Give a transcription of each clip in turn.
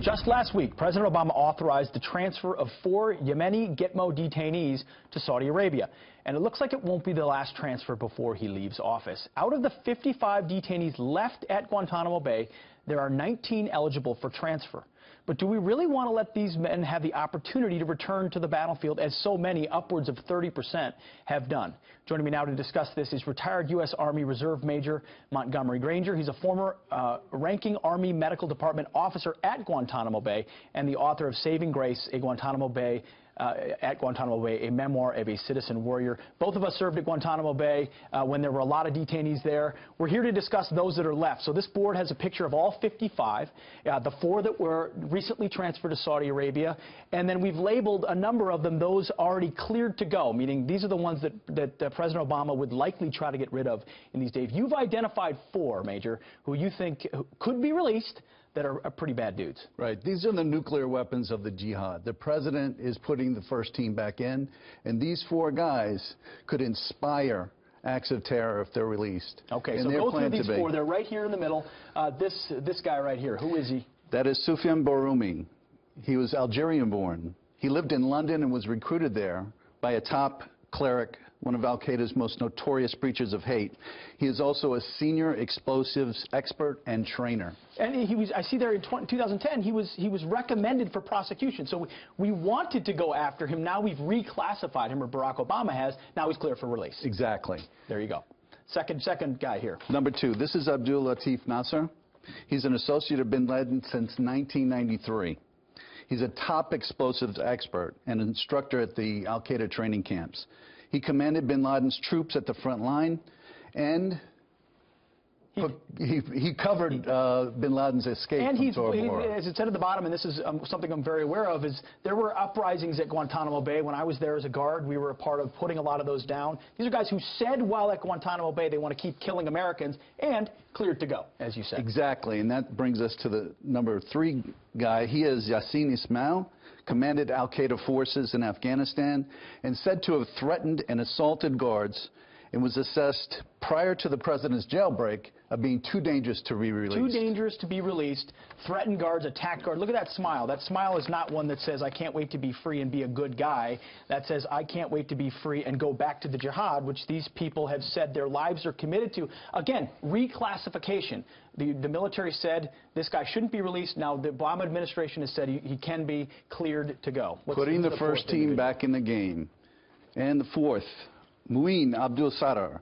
just last week, President Obama authorized the transfer of 4 Yemeni GITMO detainees to Saudi Arabia. And it looks like it won't be the last transfer before he leaves office. Out of the 55 detainees left at Guantanamo Bay, there are 19 eligible for transfer. But do we really want to let these men have the opportunity to return to the battlefield, as so many, upwards of 30%, have done? Joining me now to discuss this is retired U.S. Army Reserve Major Montgomery Granger. He's a former ranking Army Medical Department officer at Guantanamo Bay and the author of Saving Grace, at Guantanamo Bay, a memoir of a citizen warrior. Both of us served at Guantanamo Bay when there were a lot of detainees there. We're here to discuss those that are left. So this board has a picture of all 55, the 4 that were recently transferred to Saudi Arabia, and then we've labeled a number of them those already cleared to go, meaning these are the ones that President Obama would likely try to get rid of in these days. You've identified 4, Major, who you think could be released, that are pretty bad dudes. Right. These are the nuclear weapons of the jihad. The president is putting the first team back in, and these 4 guys could inspire acts of terror if they're released. Okay, so go through these 4. They're right here in the middle. This guy right here, who is he? That is SUFYIAN BARHOUMI. He was Algerian-born. He lived in London and was recruited there by a top cleric, one of Al-Qaeda's most notorious preachers of hate. He is also a senior explosives expert and trainer. And he was, I see there in 2010, he was recommended for prosecution. So we wanted to go after him. Now we've reclassified him, or Barack Obama has. Now he's clear for release. Exactly. There you go. Second guy here. Number 2, this is ABDUL LATIF NASIR. He's an associate of bin Laden since 1993. He's a top explosives expert and instructor at the Al-Qaeda training camps. He commanded bin Laden's troops at the front line, and he covered bin Laden's escape from Tora Bora. As it said at the bottom, and this is something I'm very aware of, is there were uprisings at Guantanamo Bay. When I was there as a guard, we were a part of putting a lot of those down. These are guys who said while at Guantanamo Bay they want to keep killing Americans, and cleared to go, as you said. Exactly, and that brings us to the number 3 guy. He is YASIN ISMAIL, commanded Al-Qaeda forces in Afghanistan, and said to have threatened and assaulted guards, and was assessed prior to the president's jailbreak of being too dangerous to be released. Too dangerous to be released, threatened guards, attacked guards. Look at that smile. That smile is not one that says, I can't wait to be free and be a good guy. That says, I can't wait to be free and go back to the jihad, which these people have said their lives are committed to. Again, reclassification. The military said this guy shouldn't be released. Now the Obama administration has said he can be cleared to go. Putting the first team back in the game. And the 4th, MUIEEN Abdul Sattar.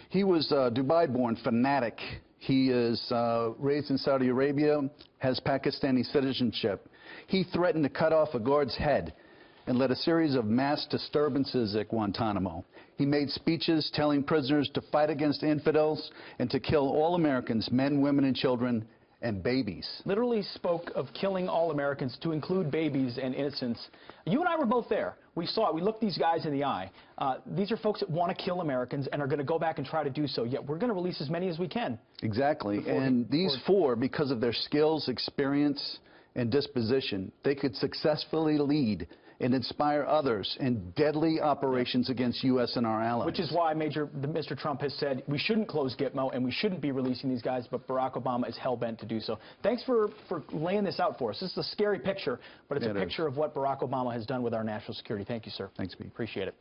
He was a Dubai-born fanatic. He is raised in Saudi Arabia, has Pakistani citizenship. He threatened to cut off a guard's head and led a series of mass disturbances at Guantanamo. He made speeches telling prisoners to fight against infidels and to kill all Americans, men, women, and children, and babies. Literally spoke of killing all Americans, to include babies and innocents. You and I were both there. We saw it. We looked these guys in the eye. These are folks that want to kill Americans and are going to go back and try to do so, yet we're going to release as many as we can. Exactly. And these 4, because of their skills, experience, and disposition, they could successfully lead and inspire others in deadly operations against U.S. and our allies. Which is why Mr. Trump has said we shouldn't close GITMO and we shouldn't be releasing these guys, but Barack Obama is hell-bent to do so. Thanks for laying this out for us. This is a scary picture, but it's a picture of what Barack Obama has done with our national security. Thank you, sir. Thanks, Pete. Appreciate it.